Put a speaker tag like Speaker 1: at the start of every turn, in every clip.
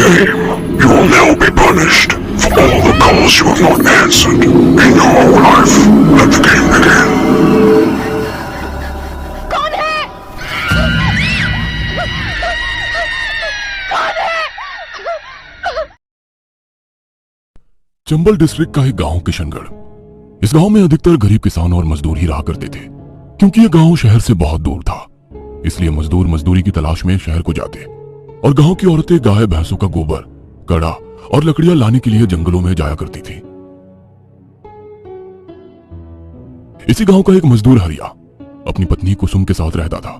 Speaker 1: game. You will now be punished for all the calls you have not answered in your whole life. Let the game begin.
Speaker 2: कौन है? कौन है?
Speaker 3: Chambal district का एक गांव किशनगढ़। इस गांव में अधिकतर गरीब किसान और मजदूर ही रहा करते थे। क्योंकि यह गांव शहर से बहुत दूर था, इसलिए मजदूर मजदूरी की तलाश में शहर को जाते और गांव की औरतें गाय भैंसों का गोबर, कड़ा और लकड़ियां लाने के लिए जंगलों में जाया करती थी। इसी गांव का एक मजदूर हरिया अपनी पत्नी कुसुम के साथ रहता था।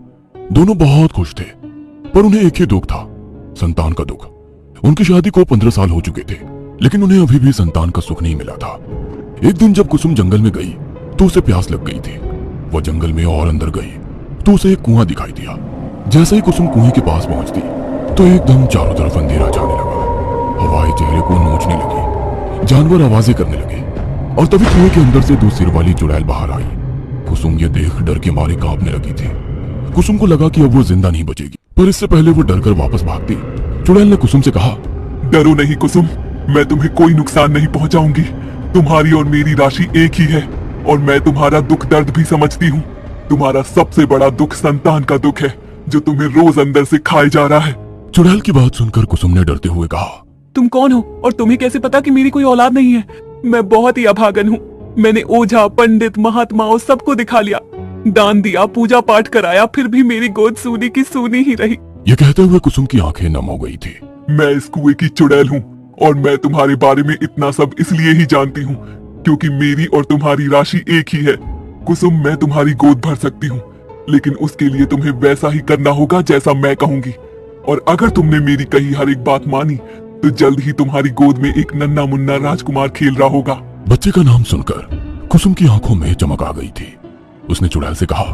Speaker 3: दोनों बहुत खुश थे, पर उन्हें एक ही दुख था, संतान का दुख। उनकी शादी को 15 साल हो चुके थे, लेकिन उन्हें अभी भी संतान का सुख नहीं मिला था। एक दिन जब कुसुम जंगल में गई तो उसे प्यास लग गई थी। वह जंगल में और अंदर गई तो उसे एक कुआं दिखाई दिया। जैसे ही कुसुम कुएं के पास पहुंचती तो एकदम चारों तरफ अंधेरा जाने लगा। हवाएं चेहरे को नोचने लगी, जानवर आवाजें करने लगे और तभी कुएं के अंदर से 2 सिर वाली चुड़ैल बाहर आई। कुसुम ये देख डर के मारे कांपने लगी थी। कुसुम को लगा कि अब वो जिंदा नहीं बचेगी, पर इससे पहले वो डरकर वापस भागती, चुड़ैल ने कुसुम से कहा,
Speaker 4: डरो नहीं कुसुम, मैं तुम्हें कोई नुकसान नहीं पहुंचाऊंगी। तुम्हारी और मेरी राशि एक ही है और मैं तुम्हारा दुख दर्द भी समझती हूँ। तुम्हारा सबसे बड़ा दुख संतान का दुख है, जो तुम्हें रोज अंदर से खाए जा रहा है।
Speaker 3: चुड़ैल की बात सुनकर कुसुम ने डरते हुए कहा,
Speaker 5: तुम कौन हो और तुम्हें कैसे पता कि मेरी कोई औलाद नहीं है? मैं बहुत ही अभागन हूँ। मैंने ओझा, पंडित, महात्माओं सबको दिखा लिया, दान दिया, पूजा पाठ कराया, फिर भी मेरी गोद सूनी की सूनी ही रही।
Speaker 3: यह कहते हुए कुसुम की आंखें नम हो गई थी।
Speaker 4: मैं इस कुएं की चुड़ैल हूँ और मैं तुम्हारे बारे में इतना सब इसलिए ही जानती हूँ क्योंकि मेरी और तुम्हारी राशि एक ही है। कुसुम, मैं तुम्हारी गोद भर सकती हूँ, लेकिन उसके लिए तुम्हें वैसा ही करना होगा जैसा मैं कहूंगी। और अगर तुमने मेरी कही हर एक बात मानी तो जल्द ही तुम्हारी गोद में एक नन्हा मुन्ना राजकुमार खेल रहा होगा।
Speaker 3: बच्चे का नाम सुनकर कुसुम की आंखों में चमक आ गई थी। उसने चुड़ैल से कहा,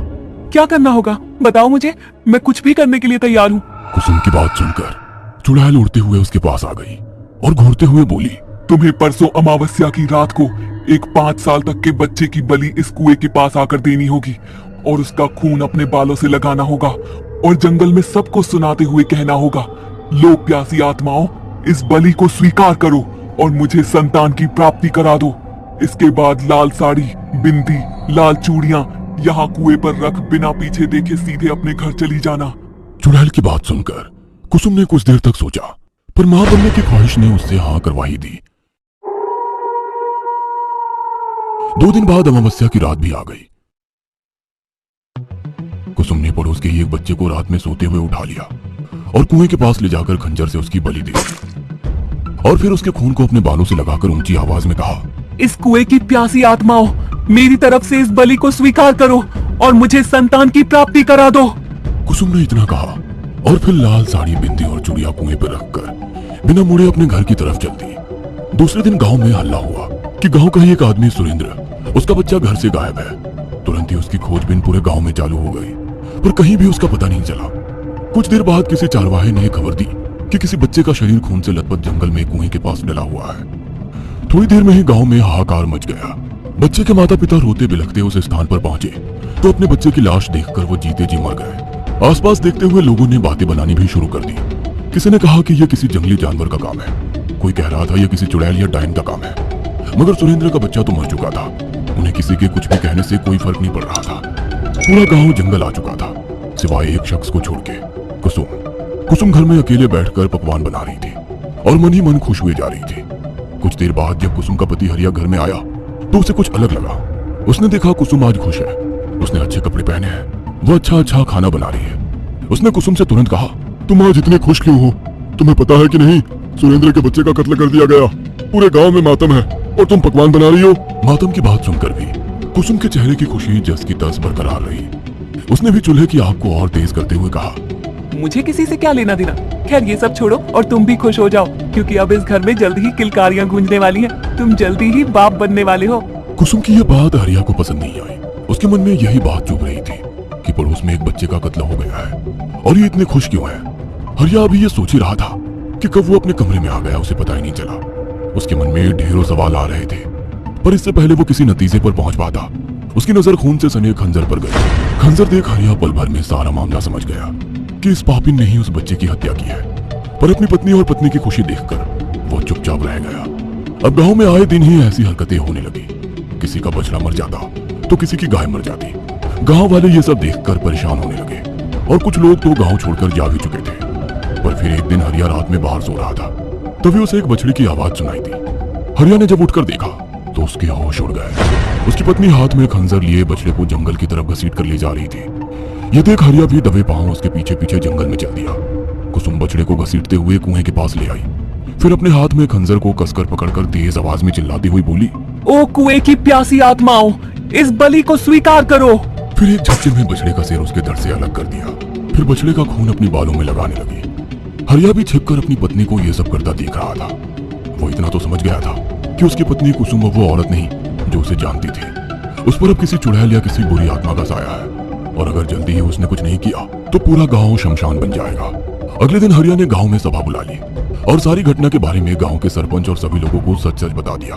Speaker 5: क्या करना होगा बताओ मुझे, मैं कुछ भी करने के लिए तैयार हूँ।
Speaker 3: कुसुम की बात सुनकर चुड़ैल उड़ते हुए उसके पास आ गई और घूरते हुए बोली,
Speaker 4: तुम्हें परसों अमावस्या की रात को एक 5 साल तक के बच्चे की बलि इस कुएं के पास आकर देनी होगी और उसका खून अपने बालों से लगाना होगा और जंगल में सबको सुनाते हुए कहना होगा, लो प्यासी आत्माओं, इस बलि को स्वीकार करो और मुझे संतान की प्राप्ति करा दो। इसके बाद लाल साड़ी, बिंदी, लाल चूड़ियां यहाँ कुएं पर रख बिना पीछे देखे सीधे अपने घर चली जाना।
Speaker 3: चुड़ैल की बात सुनकर कुसुम ने कुछ देर तक सोचा, पर मां बनने की ख्वाहिश ने उससे हाँ करवा ही दी। 2 दिन बाद अमावस्या की रात भी आ गई। कुसुम ने पड़ोस के ही एक बच्चे को रात में सोते हुए उठा लिया और कुएं के पास ले जाकर खंजर से उसकी बलि दी और फिर उसके खून को अपने बालों से लगाकर ऊंची आवाज में कहा,
Speaker 5: इस कुएं की प्यासी आत्माओं, मेरी तरफ से इस बलि को स्वीकार करो और मुझे संतान की प्राप्ति करा दो।
Speaker 3: कुसुम ने इतना कहा और फिर लाल साड़ी, बिंदी और चूड़ियां कुएं पर रखकर बिना मुड़े अपने घर की तरफ चल दी। दूसरे दिन गांव में हल्ला हुआ कि गांव का ही एक आदमी सुरेंद्र, उसका बच्चा घर से गायब है। तुरंत ही उसकी खोजबीन पूरे गांव में चालू हो गई, पर कहीं भी उसका पता नहीं चला। कुछ देर बाद किसी चारवाहे ने खबर दी कि किसी बच्चे का शरीर खून से लथपथ जंगल में कुएं के पास डला हुआ है। थोड़ी देर में ही गांव में हाहाकार मच गया। बच्चे के माता पिता रोते बिलखते उस स्थान पर पहुंचे तो अपने बच्चे की लाश देखकर वो जीते जी मर गए। आसपास देखते हुए लोगों ने बातें बनानी भी शुरू कर दी। किसी ने कहा कि यह किसी जंगली जानवर का काम है, कोई कह रहा था यह किसी चुड़ैल या डायन का काम है, मगर सुरेंद्र का बच्चा तो मर चुका था। उन्हें किसी के कुछ भी कहने से कोई फर्क नहीं पड़ रहा था। पूरा गांव जंगल आ चुका था, सिवाय एक शख्स को छोड़ के, कुसुम। कुसुम घर में अकेले बैठकर पकवान बना रही थी और मन ही मन खुश हुए जा रही थी। कुछ देर बाद जब कुसुम का पति हरिया घर में आया तो उसे कुछ अलग लगा। उसने देखा कुसुम आज खुश है, उसने अच्छे कपड़े पहने हैं, वो अच्छा खाना बना रही है। उसने कुसुम से तुरंत कहा, तुम आज इतने खुश क्यों हो? तुम्हें पता है कि नहीं, सुरेंद्र के बच्चे का कत्ल कर दिया गया। पूरे गांव में मातम है और तुम पकवान बना रही हो। मातम की बात सुनकर भी कुसुम के चेहरे की खुशी जस की तस बरकरार रही। उसने भी चूल्हे की आग को और तेज करते हुए कहा,
Speaker 5: मुझे किसी से क्या लेना देना, खैर ये सब छोड़ो और तुम भी खुश हो जाओ क्योंकि अब इस घर में जल्द ही किलकारियां गूंजने वाली हैं। तुम जल्दी ही बाप बनने वाले हो।
Speaker 3: कुसुम की यह बात हरिया को पसंद नहीं आई। उसके मन में यही बात चुभ रही थी कि पड़ोस में एक बच्चे का कत्ल हो गया है और ये इतने खुश क्यों है। हरिया अभी ये सोच ही रहा था कि कब वो अपने कमरे में आ गया, उसे पता ही नहीं चला। उसके मन में ढेरों सवाल आ रहे थे, पर इससे पहले वो किसी नतीजे पर पहुंच पाता, उसकी नजर खून से सने खंजर पर गई। खंजर देख हरिया पल भर में सारा मामला समझ गया कि इस पापी ने ही उस बच्चे की हत्या की है। पर अपनी पत्नी और पत्नी की खुशी देखकर वो चुपचाप रह गया। अब गांव में आए दिन ही ऐसी हरकतें होने लगी। किसी का बछड़ा मर जाता तो किसी की गाय मर जाती। गांव वाले ये सब देखकर परेशान होने लगे और कुछ लोग तो गांव छोड़कर जा भी चुके थे। पर फिर एक दिन हरिया रात में बाहर सो रहा था, तभी उसे एक बछड़ी की आवाज सुनाई दी। हरिया ने जब उठकर देखा तो उसके होश उड़ गए। उसकी पत्नी हाथ में खंजर लिए बछड़े को जंगल की तरफ घसीट कर ले जा रही थी। ये देख हरिया भी दबे पांव उसके पीछे पीछे जंगल में चल दिया। कुसुम बछड़े को घसीटते हुए कुएं के पास ले आई। फिर अपने हाथ में खंजर को कसकर पकड़कर तेज आवाज में चिल्लाती हुई बोली,
Speaker 5: ओ कुएं की प्यासी आत्माओं, इस बलि को स्वीकार करो।
Speaker 3: फिर एक झटके में बछड़े का सिर उसके धड़ से अलग कर दिया। फिर बछड़े का खून अपनी बालों में लगाने लगी। हरिया भी छिपकर अपनी पत्नी को यह सब करता देख रहा था। वो इतना तो समझ गया था कि उसकी पत्नी कुसुम वो औरत नहीं जो उसे जानती थी। उस पर अब किसी चुड़ैल या किसी बुरी आत्मा का साया है, और अगर जल्दी ही उसने कुछ नहीं किया तो पूरा गांव शमशान बन जाएगा। अगले दिन हरिया ने गांव में सभा बुला ली और सारी घटना के बारे में गांव के सरपंच और सभी लोगों को सच सच बता दिया।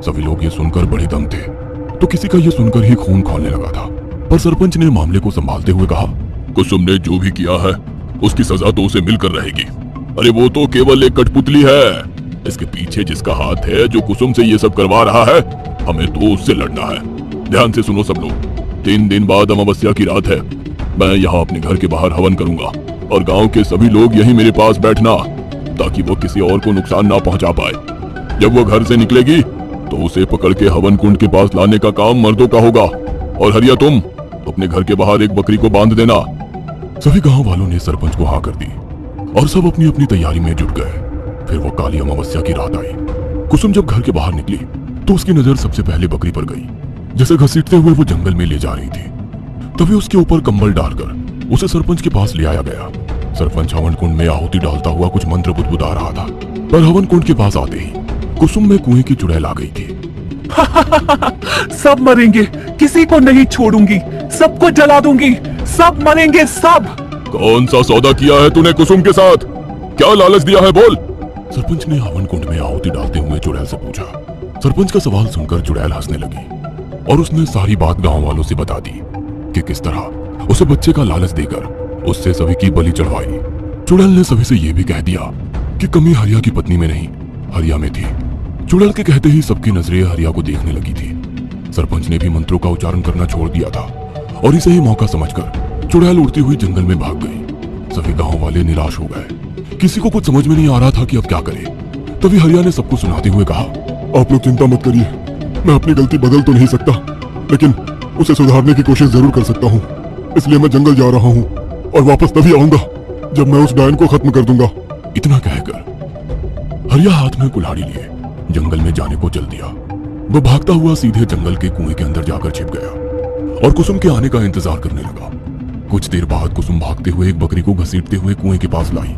Speaker 3: सभी लोग ये सुनकर बड़े दम थे, तो किसी का ये सुनकर ही खून खौलने लगा था। पर सरपंच ने मामले को संभालते हुए कहा,
Speaker 2: कुसुम ने जो भी किया है उसकी सजा तो उसे मिलकर रहेगी। अरे वो तो केवल एक कठपुतली है। इसके पीछे जिसका हाथ है, जो कुसुम से ये सब करवा रहा है, हमें तो उससे लड़ना है। ध्यान से सुनो सब लोग, 3 दिन बाद अमावस्या की रात है। मैं यहाँ अपने घर के बाहर हवन करूंगा और गांव के सभी लोग यहीं मेरे पास बैठना, ताकि वो किसी और को नुकसान ना पहुंचा पाए। जब वो घर से निकलेगी तो उसे पकड़ के हवन कुंड के पास लाने का काम मर्दों का होगा। और हरिया, तुम अपने घर के बाहर एक बकरी को बांध देना।
Speaker 3: सभी गांव वालों ने सरपंच को हाँ कर दी और सब अपनी अपनी तैयारी में जुट गए। फिर वो काली अमावस्या की रात आई। कुसुम जब घर के बाहर निकली तो उसकी नजर सबसे पहले बकरी पर गई, जैसे घसीटते हुए वो जंगल में ले जा रही थी। तभी उसके ऊपर कंबल डालकर उसे सरपंच के पास ले आया गया। सरपंच हवन कुंड में आहुति डालता हुआ कुछ मंत्र बुदबुदा रहा था, पर हवन कुंड के पास आते ही कुसुम में कुएं की चुड़ैल आ गई थी।
Speaker 5: सब मरेंगे, किसी को नहीं छोड़ूंगी, सबको जला दूंगी, सब मरेंगे सब।
Speaker 2: कौन सा सौदा किया है तूने कुसुम के साथ? क्या लालच दिया है, बोल।
Speaker 3: सरपंच ने हवन कुंड में आहुति डालते हुए चुड़ैल से पूछा। सरपंच का सवाल सुनकर चुड़ैल हंसने लगी और उसने सारी बात गांव वालों से बता दी कि किस तरह उसे बच्चे का लालच देकर उससे सभी की बलि चढ़वाई। चुड़ैल ने सभी से यह भी कह दिया कि कमी हरिया की पत्नी में नहीं, हरिया में थी। चुड़ैल के कहते ही सबकी नजरें हरिया को देखने लगी थी। सरपंच ने भी मंत्रों का उच्चारण करना छोड़ दिया था और इसे ही मौका समझकर चुड़ैल उड़ती हुई जंगल में भाग गई। सभी गांव वाले निराश हो गए। किसी को कुछ समझ में नहीं आ रहा था कि अब क्या करे। तभी हरिया ने सबको सुनाते हुए कहा,
Speaker 1: आप लोग चिंता मत करिए, मैं अपनी गलती बदल तो नहीं सकता, लेकिन उसे सुधारने की कोशिश जरूर कर सकता हूँ। इसलिए मैं जंगल जा रहा हूँ और वापस तभी आऊंगा जब मैं उस डायन को खत्म कर दूंगा।
Speaker 3: इतना कहकर हरिया हाथ में कुल्हाड़ी लिए जंगल में जाने को चल दिया। वो भागता हुआ सीधे जंगल के कुएं के अंदर जाकर छिप गया और कुसुम के आने का इंतजार करने लगा। कुछ देर बाद कुसुम भागते हुए एक बकरी को घसीटते हुए कुएं के पास लाई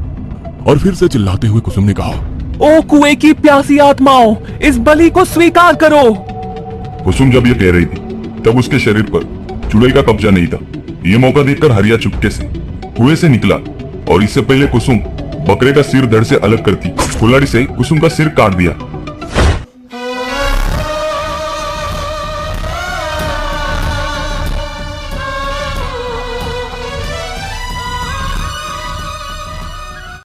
Speaker 3: और फिर से चिल्लाते हुए कुसुम ने कहा,
Speaker 5: ओ कुएं की प्यासी आत्माओं, इस बलि को स्वीकार करो।
Speaker 6: कुसुम जब ये कह रही थी तब उसके शरीर पर चुड़ैल का कब्जा नहीं था। ये मौका देखकर हरिया चुपके से कुएं से निकला और इससे पहले कुसुम बकरे का सिर धड़ से अलग करती कुल्हाड़ी से कुसुम का सिर काट दिया।